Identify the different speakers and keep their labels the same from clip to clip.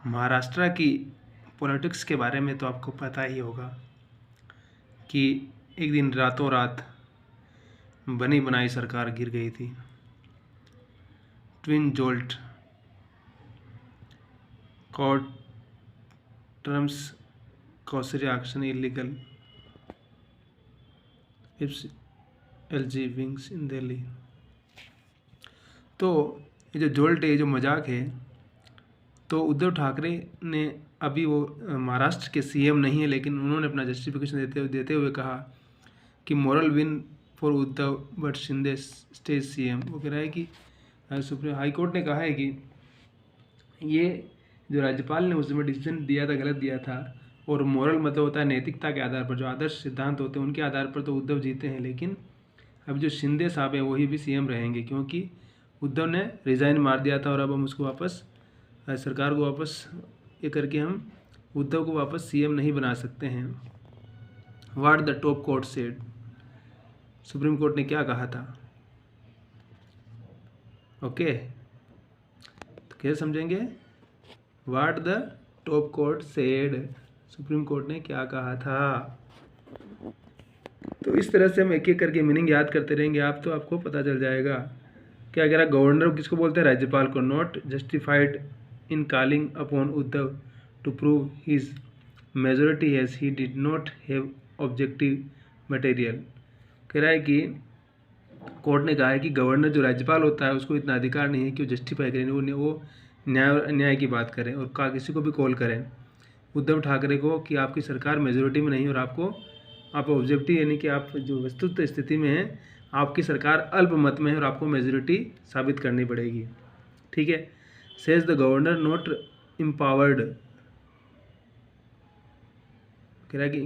Speaker 1: महाराष्ट्र की पॉलिटिक्स के बारे में तो आपको पता ही होगा कि एक दिन रातों रात बनी बनाई सरकार गिर गई थी। Twin jolt court terms Koshyari action illegal clips LG wings in Delhi. तो ये जो जोल्ट है, जो मजाक है, तो उद्धव ठाकरे ने अभी वो महाराष्ट्र के सीएम नहीं है, लेकिन उन्होंने अपना जस्टिफिकेशन देते हुए कहा कि moral win for Uddhav but Shinde stage CM. वो कह रहा है कि सुप्रीम हाई कोर्ट ने कहा है कि ये जो राज्यपाल ने उस समय डिसीजन दिया था गलत दिया था, और मोरल मतलब होता है नैतिकता के आधार पर, जो आदर्श सिद्धांत होते हैं उनके आधार पर तो उद्धव जीते हैं, लेकिन अब जो शिंदे साहब हैं वही भी सीएम रहेंगे, क्योंकि उद्धव ने रिज़ाइन मार दिया था और अब हम उसको वापस सरकार को वापस ये करके हम उद्धव को वापस सीएम नहीं बना सकते हैं। What the top court said, supreme court ने क्या कहा था। ओके, तो कैसे समझेंगे? What the top court said, supreme court ने क्या कहा था। तो इस तरह से हम एक एक करके मीनिंग याद करते रहेंगे, तो आपको पता चल जाएगा। क्या कह रहा, गवर्नर किसको बोलते हैं? राज्यपाल को। Not justified in calling upon Uddhav to prove his majority as he did not have objective material. कह रहा है कि कोर्ट ने कहा है कि गवर्नर जो राज्यपाल होता है उसको इतना अधिकार नहीं है कि वो जस्टिफाई करें, वो न्याय की बात करें और किसी को भी कॉल करें उद्धव ठाकरे को कि आपकी सरकार मेजोरिटी में नहीं और आप ऑब्जेक्टिव यानी कि आप जो वस्तुत स्थिति में हैं, आपकी सरकार अल्पमत में है और आपको मेजोरिटी साबित करनी पड़ेगी। ठीक है। Says the governor not empowered. कह रहा है कि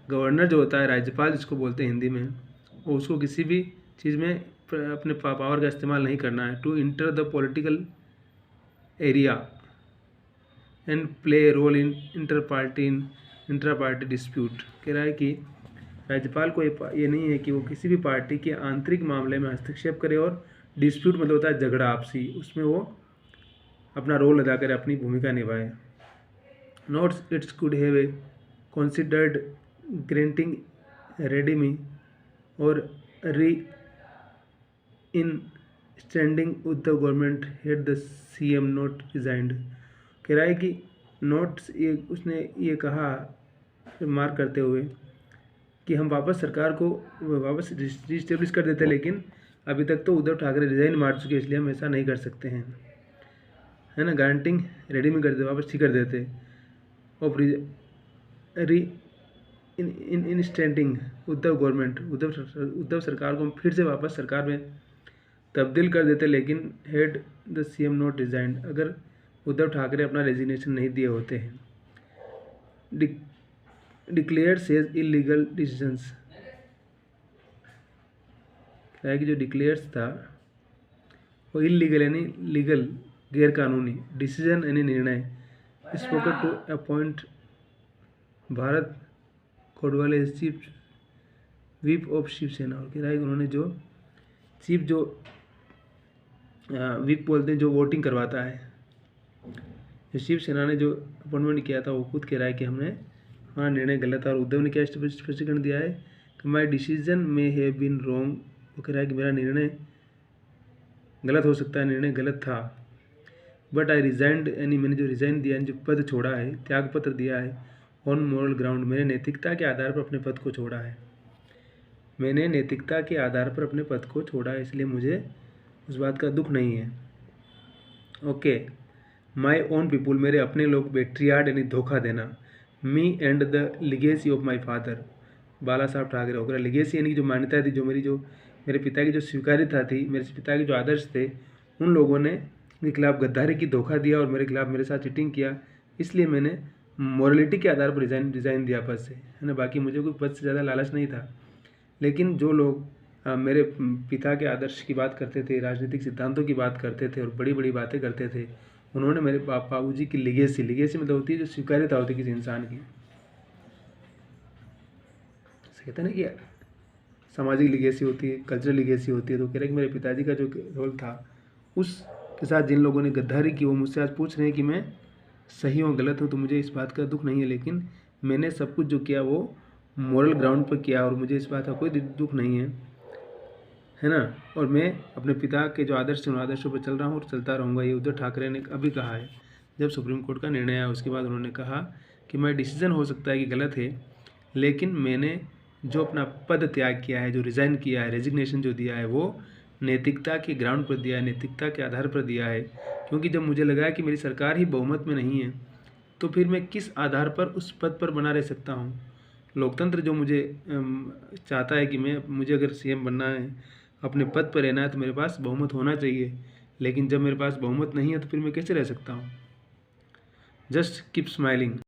Speaker 1: गवर्नर जो होता है, राज्यपाल जिसको बोलते हैं हिंदी में, वो उसको किसी भी चीज़ में अपने पावर का इस्तेमाल नहीं करना है to enter the political area and play role in intra party dispute. कह रहा है कि राज्यपाल को ये नहीं है कि वो किसी भी पार्टी के आंतरिक मामले में हस्तक्षेप करे, और डिस्प्यूट मतलब होता है झगड़ा आपसी, उसमें वो अपना रोल अदा करे, अपनी भूमिका निभाए। Notes it's could have a considered granting redeeming or re-instating Uddhav government had the CM not resigned। कह रहा है कि नोट्स ये उसने ये कहा मार्क करते हुए कि हम वापस सरकार को वापस रिस्टेब्लिश कर देते, लेकिन अभी तक तो उद्धव ठाकरे रिजाइन मार चुके, इसलिए हम ऐसा नहीं कर सकते हैं, है ना। गारंटिंग रेडीमिंग कर देते, वापस ठीक कर देते, और इंस्टेंटिंग उद्धव गवर्नमेंट, उद्धव सरकार को हम फिर से वापस सरकार में तब्दील कर देते, लेकिन had the CM not resigned, अगर उद्धव ठाकरे अपना रेजिग्नेशन नहीं दिए होते हैं। Declare says illegal decisions. क्या है कि जो डिक्लेयर्स था वो इलीगल यानी लीगल, गैर कानूनी, डिसीजन यानी निर्णय। Spoken to appoint Bharat Gogawale chief whip of Shiv Sena. और कह रहा है कि उन्होंने जो चीफ जो व्हिप बोलते हैं, जो वोटिंग करवाता है, जो शिवसेना ने जो अपॉइंटमेंट किया था, वो खुद कह रहा है कि हमारा निर्णय गलत था। और उद्धव ने क्या स्पष्टीकरण दिया है कि माई डिसीजन में हैव बीन रॉन्ग। वो कह रहा है कि मेरा निर्णय गलत हो सकता है, निर्णय गलत था, बट आई रिजाइंड यानी मैंने जो रिजाइन दिया, जो पद छोड़ा है, त्याग पत्र दिया है, ऑन मोरल ग्राउंड, मैंने नैतिकता के आधार पर अपने पद को छोड़ा है, मैंने नैतिकता के आधार पर अपने पद को छोड़ा है, इसलिए मुझे उस बात का दुख नहीं है। ओके। माई ओन पीपुल, मेरे अपने लोग, बेट्रियाड यानी धोखा देना, me and the legacy of my father Balasaheb Thackeray. होकर लिगेसी यानी जो मान्यता थी, जो मेरे पिता की जो स्वीकार्यता थी, मेरे पिता के जो आदर्श थे, उन लोगों ने मेरे खिलाफ गद्दारी की, धोखा दिया और मेरे खिलाफ मेरे साथ चीटिंग किया, इसलिए मैंने मॉरलिटी के आधार पर रिज़ाइन दिया पद से, है ना। बाकी मुझे कोई पद से ज़्यादा लालच नहीं था। लेकिन जो लोग मेरे पिता के आदर्श की बात करते थे, राजनीतिक सिद्धांतों की बात करते थे और बड़ी बड़ी बातें करते थे, उन्होंने मेरे बाबूजी की लिगेसी मतलब होती है जो स्वीकार्यता होती है किसी इंसान की, कहते हैं ना कि सामाजिक लिगेसी होती है, कल्चरल लिगेसी होती है। तो कह रहे कि मेरे पिताजी का जो रोल था, उसके साथ जिन लोगों ने गद्दारी की, वो मुझसे आज पूछ रहे हैं कि मैं सही हो गलत हो तो मुझे इस बात का दुख नहीं है, लेकिन मैंने सब कुछ जो किया वो मॉरल ग्राउंड पर किया और मुझे इस बात का कोई दुख नहीं है ना। और मैं अपने पिता के जो आदर्श हैं उन आदर्शों पर चल रहा हूँ और चलता रहूँगा, ये उद्धव ठाकरे ने अभी कहा है। जब सुप्रीम कोर्ट का निर्णय आया उसके बाद उन्होंने कहा कि मेरा डिसीजन हो सकता है कि गलत है, लेकिन मैंने जो अपना पद त्याग किया है, जो रिज़ाइन किया है, रेजिग्नेशन जो दिया है, वो नैतिकता के ग्राउंड पर दिया है, नैतिकता के आधार पर दिया है। क्योंकि जब मुझे लगा कि मेरी सरकार ही बहुमत में नहीं है तो फिर मैं किस आधार पर उस पद पर बना रह सकता हूँ। लोकतंत्र जो मुझे चाहता है कि मुझे अगर सीएम बनना है, अपने पद पर रहना है, तो मेरे पास बहुमत होना चाहिए। लेकिन जब मेरे पास बहुमत नहीं है तो फिर मैं कैसे रह सकता हूँ। Just keep smiling.